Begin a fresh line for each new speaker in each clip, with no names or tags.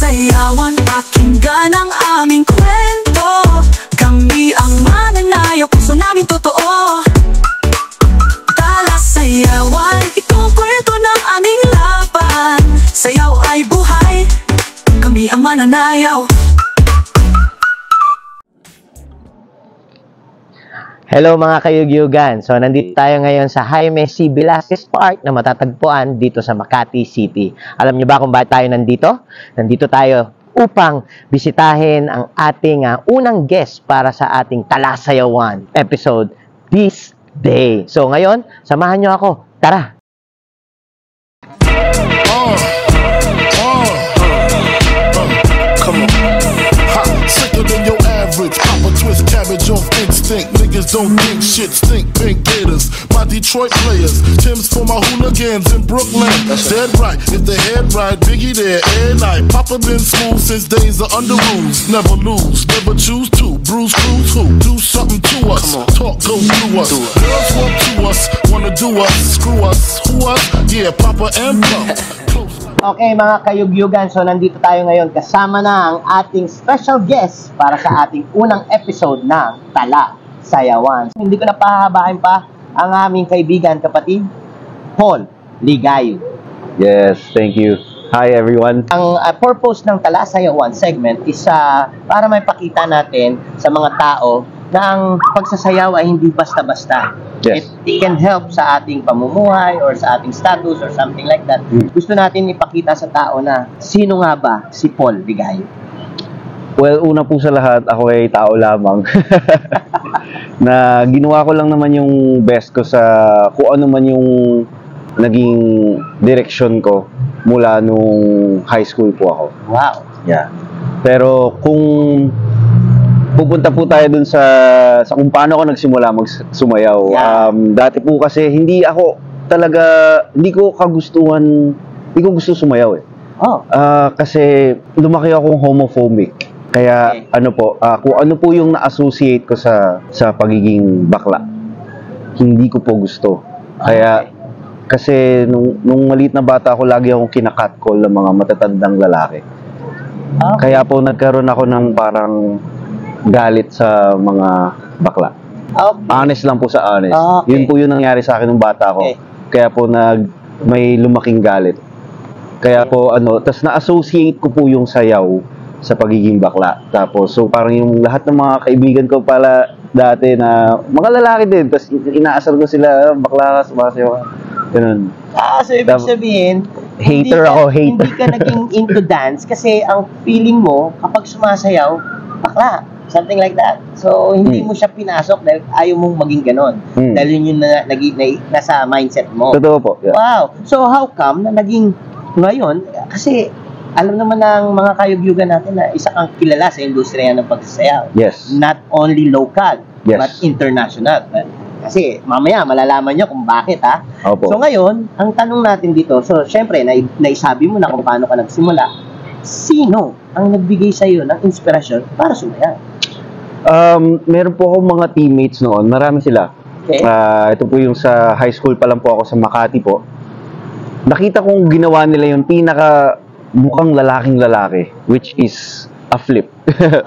Sayawan, pakinggan ang aming kwento. Kami ang mananayaw, puso namin totoo. Sayawan, itong kwento ng aming laban. Sayaw ay buhay, kami ang mananayaw.
Hello mga kayugyugan! So nandito tayo ngayon sa Jaime C. Velasquez Park na matatagpuan dito sa Makati City. Alam niyo ba kung bakit tayo nandito? Nandito tayo upang bisitahin ang ating unang guest para sa ating Talasayawan episode this day. So ngayon, samahan niyo ako. Tara!
Come on. Hot, sicker than your average. Pop a twist cabbage off instinct. Niggas don't think shit stink. Pink Gators, my Detroit players. Tim's for my hooligans in Brooklyn. Dead right, if the head right, Biggie there, air night. Papa been smooth since days of under rules. Never lose, never choose to. Bruce Cruz who? Do something to us. Talk go through us. Girls want to us, wanna do us. Screw us, who us? Yeah, Papa and Pump.
Okay mga kayugyugan, so nandito tayo ngayon kasama na ang ating special guest para sa ating unang episode ng Talasayawan. Hindi ko na pahahabain pa ang aming kaibigan, kapatid, Paul Ligayo.
Yes, thank you. Hi everyone.
Ang purpose ng Talasayawan segment is para may pakita natin sa mga tao na ang pagsasayaw ay hindi basta-basta.
Yes.
It can help sa ating pamumuhay or sa ating status or something like that. Gusto natin ipakita sa tao na sino nga ba si Paul Ligayo?
Well, una po sa lahat, ako ay tao lamang. Na ginawa ko lang naman yung best ko sa kung ano man yung naging direction ko mula nung high school po ako.
Wow.
Yeah. Pero kung pupunta po tayo dun sa kung paano ako nagsimula magsumayaw.
Yeah.
Dati po kasi hindi ko gusto sumayaw eh.
Oh.
Kasi lumaki akong homophobic. Kaya kung ano po yung na-associate ko sa pagiging bakla, hindi ko po gusto. Kaya kasi nung maliit na bata ako, lagi akong kinakatcall ng mga matatandang lalaki. Kaya po nagkaroon ako ng parang galit sa mga bakla.
Okay.
Honest lang po sa honest.
Okay.
Yun po yung nangyari sa akin nung bata ako.
Okay.
Kaya po may lumaking galit. Kaya po tas na-associate ko po yung sayaw sa pagiging bakla. Tapos so parang yung lahat ng mga kaibigan ko pala dati na mga lalaki din, tas inaasar ko sila, bakla ka, sumasayaw ka. Ganun.
So ibig sabihin,
Hater ako, hater.
Hindi ka naging into dance kasi ang feeling mo kapag sumasayaw, bakla. Something like that. So, hindi mo siya pinasok dahil ayaw mong maging ganon. Dahil yun yung nasa mindset mo.
Totoo po. Yeah.
Wow. So, how come na naging ngayon? Kasi, alam naman ng mga kayugyugan natin na isa kang kilala sa industriya ng pagsasayaw.
Yes.
Not only local,
Yes.
but international. Kasi, mamaya, malalaman nyo kung bakit, ha?
Opo.
So, ngayon, ang tanong natin dito, so, syempre, naisabi mo na kung paano ka nagsimula. Sino ang nagbigay sa'yo ng inspirasyon para sumayaw?
Meron po akong mga teammates noon. Marami sila.
Okay.
Ito po yung sa high school pa lang po ako sa Makati po. Nakita kong ginawa nila yung pinaka mukhang lalaking lalaki, which is a flip.
Okay.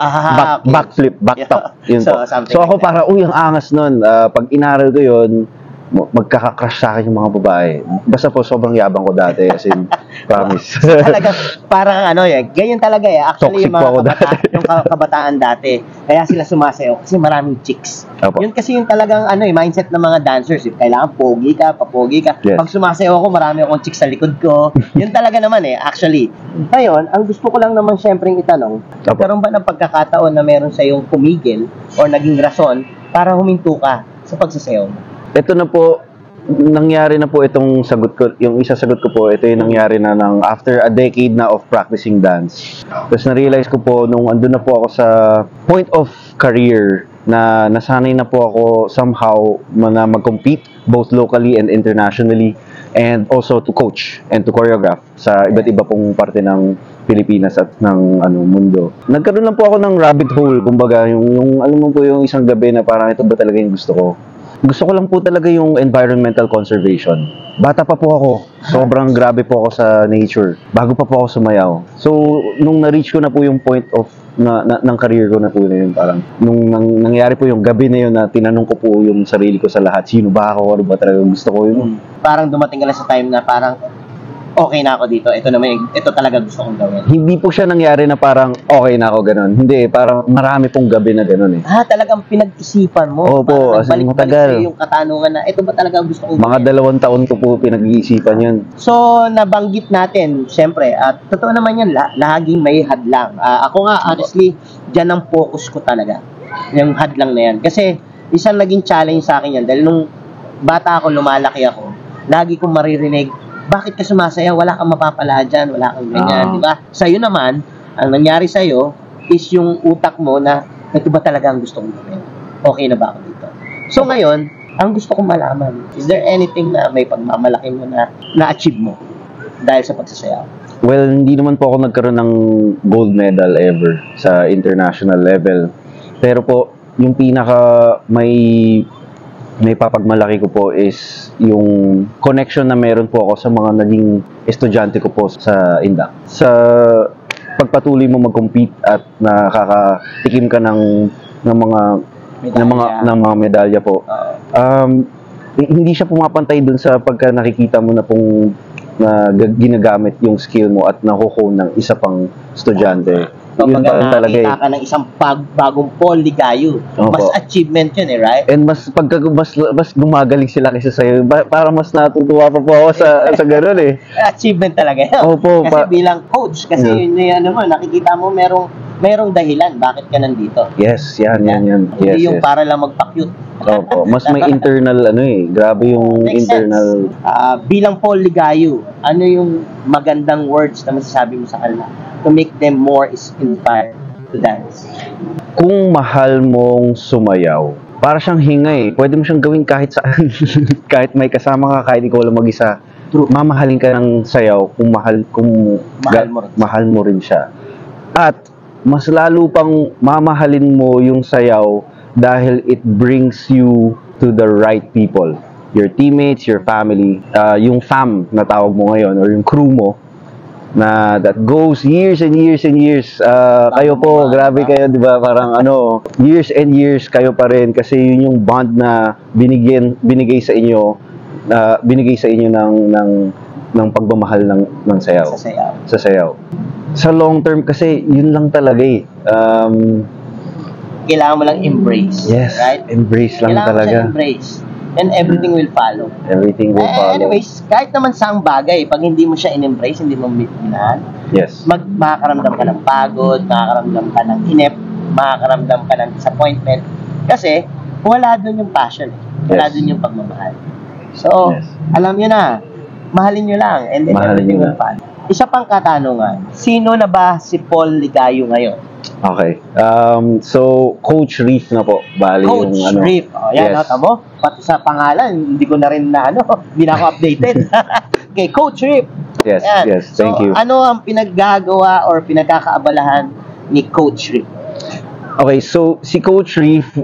Backflip, backtop. Yun
So,
po.
something
So ako
like that.
para, ang angas nun. Pag inaral ko yun, magkaka-crush sa akin yung mga babae. Basta po, sobrang yabang ko dati. As in, promise.
Talaga, parang ganyan talaga eh. Actually,
Toxic
yung
po ako
mga yung kabataan dati, kaya sila sumasayaw kasi maraming chicks.
Opo.
Yun kasi yung talagang mindset ng mga dancers. Kailangan pogi ka, papogi ka.
Yes.
Pag sumasayaw ako, marami akong chicks sa likod ko. Yun talaga naman actually. Ngayon, ang gusto ko lang naman syempre itanong, nagkaroon ba ng pagkakataon na meron sa yung pumigil or naging rason para huminto ka sa pagsasayaw mo?
Ito na po, nangyari na po itong sagot ko, yung isa sagot ko po, ito yung nangyari na after a decade na of practicing dance. Tapos na-realize ko po, nung andun na po ako sa point of career, na nasanay na po ako somehow na mag-compete, both locally and internationally, and also to coach and to choreograph sa iba't iba pong parte ng Pilipinas at ng mundo. Nagkaroon lang po ako ng rabbit hole, kumbaga, yung alam mo po yung isang gabi na parang ito ba talaga yung gusto ko. Gusto ko lang po talaga yung environmental conservation. Bata pa po ako. Sobrang grabe po ako sa nature. Bago pa po ako sumayaw. So, nung na-reach ko na po yung point of ng career ko na po na yun, parang nung nangyari po yung gabi na yun na tinanong ko po yung sarili ko sa lahat, sino ba ako, ano ba talaga gusto ko yun.
Parang dumating ka na sa time na parang okay na ako dito. Ito naman, ito talaga gusto kong gawin.
Hindi po siya nangyari na parang okay na ako ganun. Hindi, parang marami pong gabi na ganun eh.
Talagang pinag-isipan mo.
Opo,
Parang
as in,
balik-balik
matagal.
sa'yo yung katanungan na ito ba talaga ang gusto kong
Mga
gawin?
2 taon ko po pinag-iisipan yun.
So, nabanggit natin, syempre, at totoo naman yan, laging may hadlang. Ako nga, honestly, dyan ang focus ko talaga. Yung hadlang na yan. Kasi, isang naging challenge sa akin yan. Dahil nung bata ako, lumalaki ako, lagi kong maririnig, bakit ka sumasaya? Wala kang mapapala dyan, wala kang ganyan, di ba? Sa'yo naman, ang nangyari sa'yo is yung utak mo na, ito ba talaga ang gusto kong gawin? Okay na ba ako dito? So ngayon, ang gusto kong malaman, is there anything na may pagmamalaki mo na na-achieve mo dahil sa pagsasayaw?
Well, hindi naman po ako nagkaroon ng gold medal ever sa international level. Pero po, yung pinaka may papagmalaki ko po is yung connection na meron po ako sa mga naging estudyante ko po sa Indak. Sa pagpatuloy mo mag-compete at nakakatikim ka ng mga medalya po. Hindi siya pumapantay dun sa pagka nakikita mo na pong ginagamit yung skill mo at nakukuha ng isa pang estudyante. Yun pa rin talaga eh.
Nakita ka ng isang bagong Paul Ligayo.
Opo.
Mas achievement yun right?
And mas gumagaling sila kaysa sa'yo, para mas natutuwa pa po ako sa gano'n eh.
Achievement talaga yun.
Opo,
Kasi bilang coach, kasi yun ano mo, nakikita mo merong dahilan bakit ka nandito.
Yes, yan.
Hindi
Yes,
yung
yes.
para lang magpa-cute.
Opo, mas may internal grabe yung
Makes
internal.
sense. Bilang Paul Ligayo, ano yung magandang words na masasabi mo sa kanila to make them more inspired to dance?
Kung mahal mong sumayaw, para siyang hinga eh. Pwede mo siyang gawin kahit saan. Kahit may kasama ka, kahit ikaw lang mag-isa.
True.
Mamahalin ka ng sayaw kung mahal mo rin siya. At mas lalo pang mamahalin mo yung sayaw dahil it brings you to the right people. Your teammates, your family, yung fam na tawag mo ngayon or yung crew mo na that goes years and years and years. Kayo po, grabe kayo, di ba? Parang years and years kayo pa rin kasi yun yung bond na binigay sa inyo ng pagmamahal ng sayaw. Sa sayaw. Sa long term kasi yun lang talaga eh.
Kailangan mo lang embrace.
Yes,
right?
embrace lang
Kailangan
talaga.
mo embrace. And everything will follow.
Everything will follow.
Anyways, kahit naman saang bagay, pag hindi mo siya in-embrace, hindi mo minahal,
Yes.
makakaramdam ka ng pagod, makakaramdam ka ng inep, makakaramdam ka ng disappointment. Kasi, wala dun yung passion. Wala
Yes.
dun yung pagmamahal. So,
Yes.
alam nyo na, mahalin nyo lang, and then
Mahalin
everything
nyo
will follow. Isa pang katanungan, sino na ba si Paul Ligayo ngayon?
Okay. So, Coach Reef na po. Bali
Coach
yung
Reef. Yan,
yes.
tamo. Pati sa pangalan, hindi ko na rin hindi na ako updated. Okay, Coach Reef.
Yes,
Yan.
yes. Thank
So,
you.
ano ang pinaggagawa or pinagkakaabalahan ni Coach Reef?
Okay, so si Coach Reef,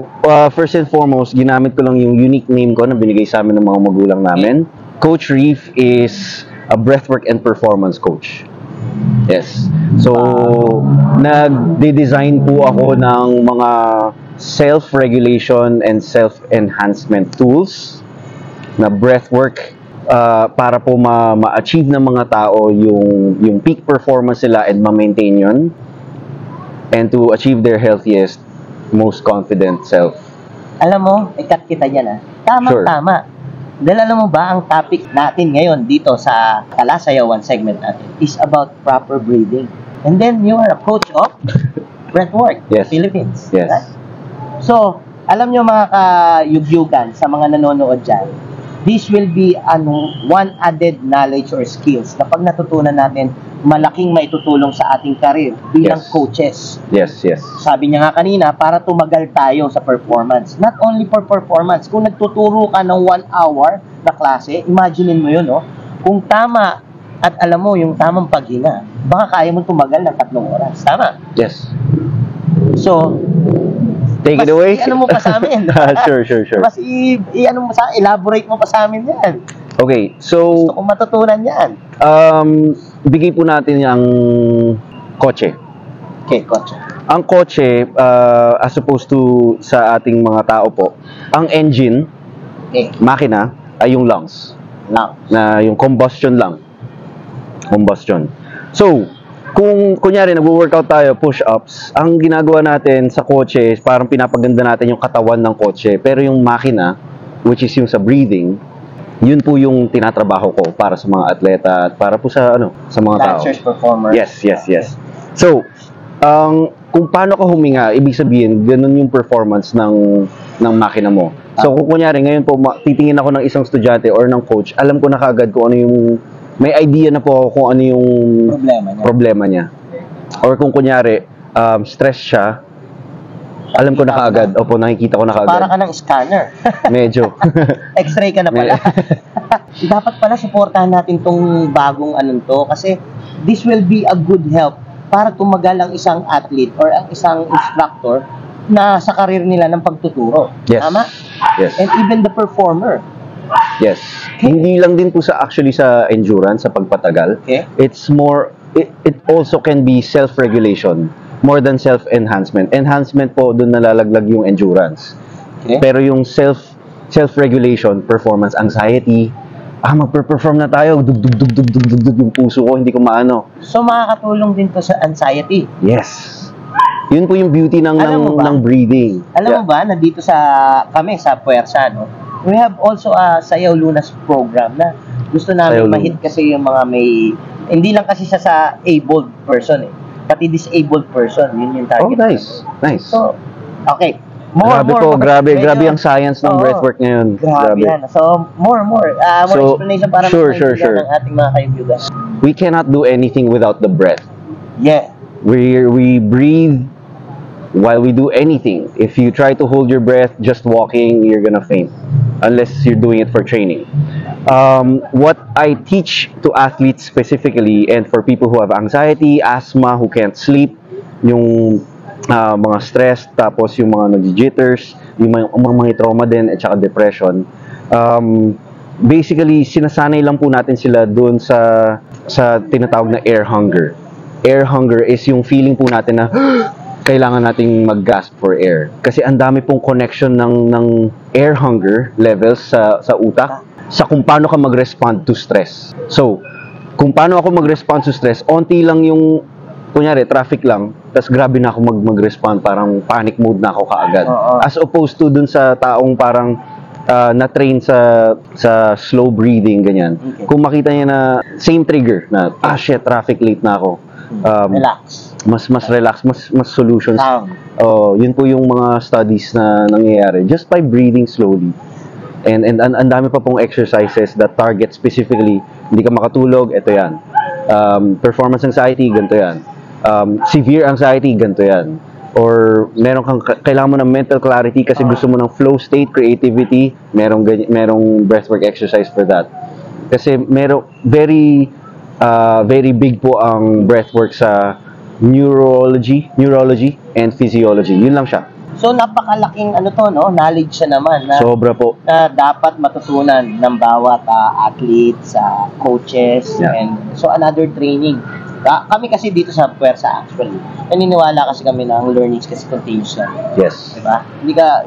first and foremost, ginamit ko lang yung unique name ko na binigay sa amin ng mga magulang namin. Coach Reef is a breathwork and performance coach. Yes. So, nagde-design po ako ng mga self-regulation and self-enhancement tools na breathwork para po ma-achieve ng mga tao yung peak performance nila and ma-maintain yun and to achieve their healthiest, most confident self.
Alam mo, ikat kita dyan Tama-tama. Dahil alam mo ba, ang topic natin ngayon dito sa Kalasayawan segment natin is about proper breathing. And then, you are a coach of breathwork,
Yes.
Philippines.
Yes.
Right? So, alam nyo mga kayugyugan sa mga nanonood dyan, this will be one added knowledge or skills na pag natutunan natin, malaking maitutulong sa ating career bilang
Yes.
coaches.
Yes, yes.
Sabi niya nga kanina, para tumagal tayo sa performance. Not only for performance, kung nagtuturo ka ng 1 hour na klase, imaginein mo yun, kung tama at alam mo yung tamang paghinga, baka kaya mo tumagal ng 3 oras. Tama?
Yes.
So,
Take it away.
Ano mo pa sa amin?
Sure.
Mas ano mo sa elaborate mo pa sa amin yan.
Okay, so
Gusto kong matutunan yan.
bigay po natin ang kotse.
Okay, kotse.
Ang kotse, as opposed to sa ating mga tao po, ang engine,
Okay,
makina, ay yung lungs.
lang.
Na yung combustion lang. Combustion. So, kung kunyari nagwo-workout tayo, push-ups, ang ginagawa natin sa kotse, parang pinapaganda natin yung katawan ng kotse. Pero yung makina, which is yung sa breathing, yun po yung tinatrabaho ko para sa mga atleta at para po sa sa mga tao.
Lancers, performers.
Yes. So, kung paano ka huminga, ibig sabihin, ganun yung performance ng makina mo. So, kung kunyari, ngayon po, titingin ako ng isang estudyante or ng coach, alam ko na kaagad kung ano yung, may idea na po ako kung ano yung problema niya. Or kung kunyari, stress siya, alam ko na kaagad. Opo, nakikita ko na kaagad.
Para ka ng scanner.
Medyo.
X-ray ka na pala. Dapat pala supportahan natin tong bagong to kasi this will be a good help para tumagal ang isang athlete or ang isang instructor na sa karir nila ng pagtuturo.
Yes.
Tama?
Yes.
And even the performer.
Yes. Hindi lang din po sa endurance, sa pagpatagal.
Okay.
It's more, it also can be self-regulation more than self-enhancement. Enhancement po, doon nalalaglag yung endurance.
Okay.
Pero yung self-regulation, performance anxiety, magpe-perform na tayo, dug yung puso ko, hindi ko maano.
So makakatulong din to sa anxiety.
Yes. Yun po yung beauty ng breathing.
Alam mo ba na dito kami sa Puwersa, we have also a Sayaw Lunas program na gusto namin
Sayaw
ma-hit kasi yung mga hindi lang kasi siya sa abled person pati disabled person, yun yung target.
Oh, nice. So,
okay.
Grabe ang science ng breathwork ngayon.
Grabe yan. So, more explanation para
sure.
ng ating mga kaibigan.
We cannot do anything without the breath.
Yeah.
We breathe while we do anything. If you try to hold your breath just walking, you're gonna faint. Unless you're doing it for training. What I teach to athletes specifically and for people who have anxiety, asthma, who can't sleep, yung mga stress, tapos yung mga nag-jitters, yung mga trauma din, at saka depression. Basically, sinasanay lang po natin sila doon sa tinatawag na air hunger. Air hunger is yung feeling po natin na kailangan nating mag-gasp for air. Kasi ang dami pong connection ng air hunger levels sa utak sa kung paano ka mag-respond to stress. So, kung paano ako mag-respond to stress, onti lang yung, kunyari, traffic lang, tas grabe na ako mag-respond, parang panic mode na ako kaagad. As opposed to dun sa taong parang na-train sa slow breathing, ganyan.
Okay.
Kung makita niya na same trigger, na, shit, traffic late na ako.
Relax.
Mas relax, mas solutions.
Calm.
Yun po yung mga studies na nangyayari just by breathing slowly. And ang dami pa pong exercises that target specifically, hindi ka makatulog, ito yan. Performance anxiety, ganito yan. Severe anxiety, ganito yan. Or meron kang kailangan mo ng mental clarity kasi gusto mo ng flow state, creativity, merong breathwork exercise for that. Kasi very big po ang breathwork sa neurology and physiology. Yun lang siya.
So napakalaking knowledge siya naman na
Sobra po.
na dapat matutunan ng bawat athletes, coaches,
Yeah.
and so another training. Kami kasi dito sa Puwersa actually, naniniwala kasi kami na ang learnings kasi continuous lang.
Yes.
Diba?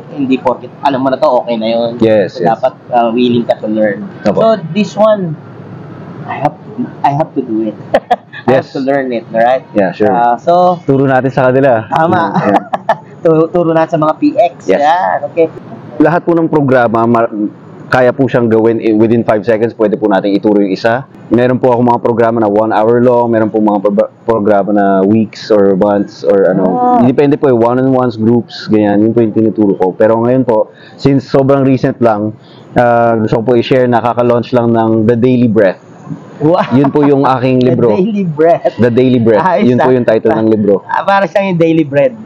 Hindi porket alam mo na to, okay na yun.
Yes,
So,
yes.
dapat willing ka to learn.
Opo.
So this one, I have to do it. I have
Yes.
to learn it, right?
Yeah, sure.
So,
Turo natin sa kanila.
tama.
Yeah.
Turo natin sa mga PX.
Yes.
Yan, okay.
Lahat po ng programa, kaya po siyang gawin within 5 seconds. Pwede po natin ituro yung isa. Meron po ako mga programa na 1 hour long. Meron po mga programa na weeks or months or Depende po, one-on-ones, groups, ganyan. Yun po yung tinuturo ko. Pero ngayon po, since sobrang recent lang, gusto ko po i-share na kaka-launch lang ng The Daily Breath.
Wow.
Yun po yung aking libro.
The Daily Breath.
The Daily Breath. Yun po yung title ng libro.
Para siyang yung daily bread.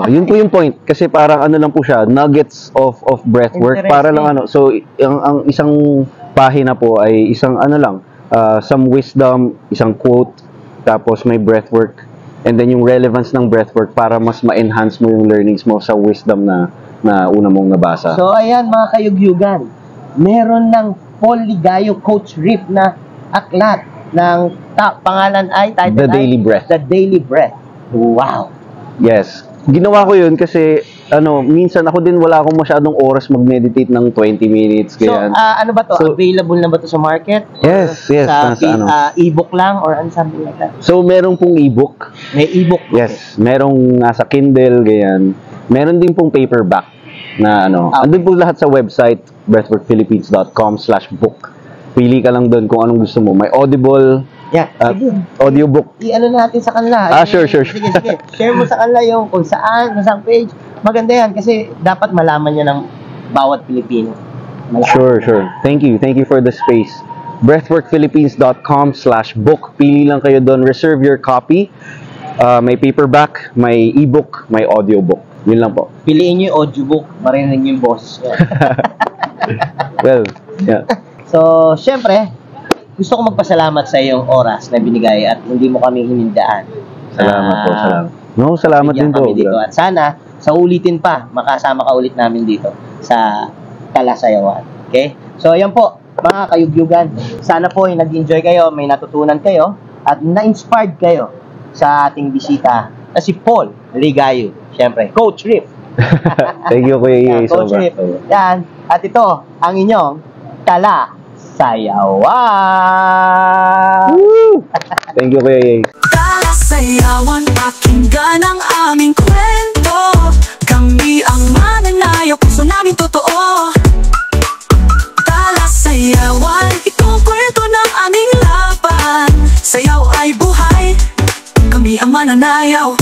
Yun po yung point. Kasi parang lang po siya, nuggets of breathwork. Para lang So, ang isang pahina po ay isang some wisdom, isang quote, tapos may breathwork. and then yung relevance ng breathwork para mas ma-enhance mo yung learnings mo sa wisdom na una mong nabasa.
So, ayan mga kayugyugan, meron ng Paul Ligayo Coach Riff na aklat ng pangalan ay, title
The Daily Breath.
The Daily Breath. Wow!
Yes. Ginawa ko yun kasi, minsan ako din wala akong masyadong oras mag-meditate ng 20 minutes,
So,
ganyan.
ano ba to?
So,
Available na ba to sa market?
Yes, yes,
Sa
nasa ano.
e-book lang or ano, something like that?
So, merong pong ebook.
May e-book.
Yes, merong nasa Kindle, ganyan. Meron din pong paperback na andun po lahat sa website, breathworkphilippines.com/book. Pili ka lang doon kung anong gusto mo. May Audible,
Yeah, sige.
audiobook.
I-ano natin sa kanila.
Sure.
Sige. Share mo sa kanila yung kung saan, saan page. Maganda yan kasi dapat malaman niya ng bawat Pilipino.
Sure. Thank you for the space. breathworkphilippines.com/book. Pili lang kayo doon. Reserve your copy. May paperback, may ebook, may audiobook. Yun lang po.
Piliin niyo yung audiobook, marinig niyo yung boses niya.
Well, yeah.
So, syempre, gusto ko magpasalamat sa iyong oras na binigay at hindi mo kami hinindaan.
Salamat po, salamat. No, salamat din
Bigyan
po.
kami dito. At sana, sa ulitin pa, makasama ka ulit namin dito sa Kalasayawan. Okay? So, ayan po, mga kayugyugan. Sana po ay nag-enjoy kayo, may natutunan kayo, at na-inspired kayo sa ating bisita na si Paul Ligayo. Siyempre, Coach Riff.
Thank you, Kuya
Yan,
Iye.
Coach Riff. Yan. At ito, ang inyong Kalasayawan.
Thank you, Kuya Iye.
Kalasayawan, pakinggan ang aming kwento. Kami ang mananayaw, puso namin totoo. Kalasayawan, itong kwento ng aming laban. Sayaw ay buhay, kami ang mananayaw.